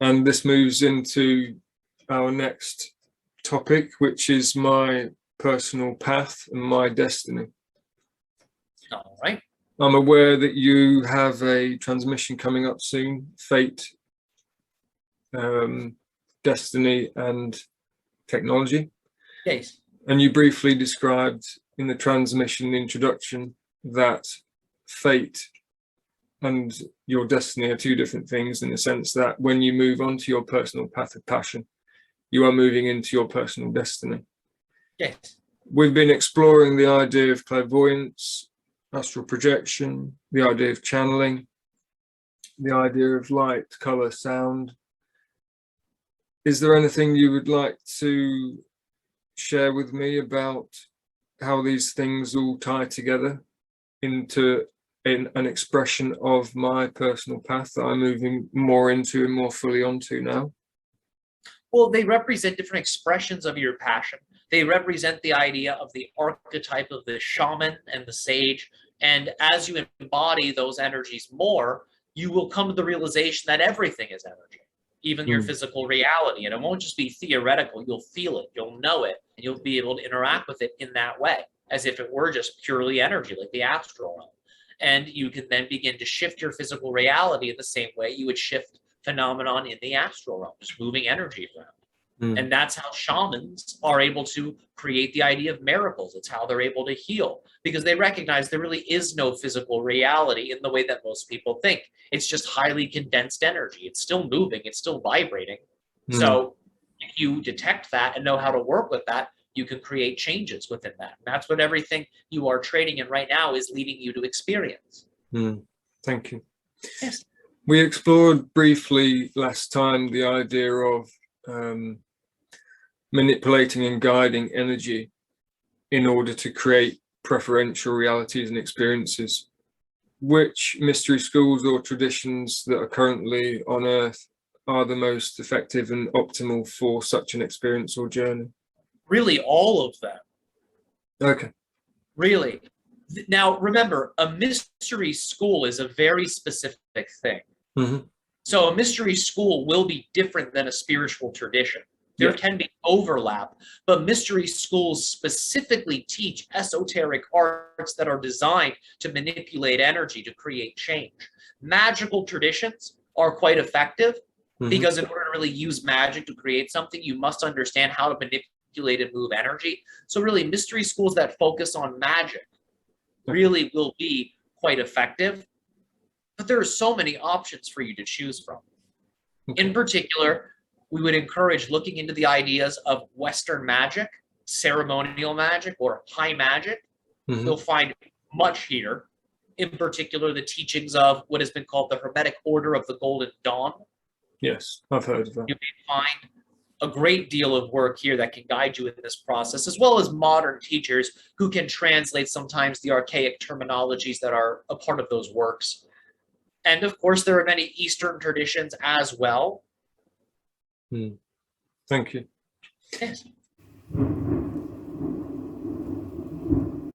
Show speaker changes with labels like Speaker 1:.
Speaker 1: And this moves into our next topic, which is my personal path and my destiny.
Speaker 2: All right.
Speaker 1: I'm aware that you have a transmission coming up soon, Fate, Destiny, and Technology.
Speaker 2: Yes.
Speaker 1: And you briefly described in the transmission introduction that Fate and your destiny are two different things, in the sense that when you move on to your personal path of passion, you are moving into your personal destiny.
Speaker 2: Yes.
Speaker 1: We've been exploring the idea of clairvoyance, astral projection, the idea of channeling, the idea of light, color, sound. Is there anything you would like to share with me about how these things all tie together into an expression of my personal path that I'm moving more into and more fully onto now?
Speaker 2: Well, they represent different expressions of your passion. They represent the idea of the archetype of the shaman and the sage. And as you embody those energies more, you will come to the realization that everything is energy, even your physical reality. And it won't just be theoretical. You'll feel it, you'll know it, and you'll be able to interact with it in that way, as if it were just purely energy, like the astral realm. And you can then begin to shift your physical reality in the same way you would shift phenomenon in the astral realm, just moving energy around. And that's how shamans are able to create the idea of miracles. It's how they're able to heal, because they recognize there really is no physical reality in the way that most people think. It's just highly condensed energy. It's still moving, it's still vibrating. So if you detect that and know how to work with that, you can create changes within that. And that's what everything you are trading in right now is leading you to experience.
Speaker 1: Thank you.
Speaker 2: Yes.
Speaker 1: We explored briefly last time the idea of manipulating and guiding energy in order to create preferential realities and experiences. Which mystery schools or traditions that are currently on Earth are the most effective and optimal for such an experience or journey?
Speaker 2: Really, all of them.
Speaker 1: Okay.
Speaker 2: Really. Now, remember, a mystery school is a very specific thing. So a mystery school will be different than a spiritual tradition. There can be overlap, but mystery schools specifically teach esoteric arts that are designed to manipulate energy to create change. Magical traditions are quite effective because in order to really use magic to create something, you must understand how to manipulate and move energy. So really, mystery schools that focus on magic really will be quite effective. But there are so many options for you to choose from. In particular, we would encourage looking into the ideas of Western magic, ceremonial magic, or high magic. You'll find much here. In particular, the teachings of what has been called the Hermetic Order of the Golden Dawn.
Speaker 1: Yes, I've heard of that.
Speaker 2: You may find a great deal of work here that can guide you in this process, as well as modern teachers who can translate sometimes the archaic terminologies that are a part of those works. And of course, there are many Eastern traditions as well.
Speaker 1: Thank you.
Speaker 2: Yes.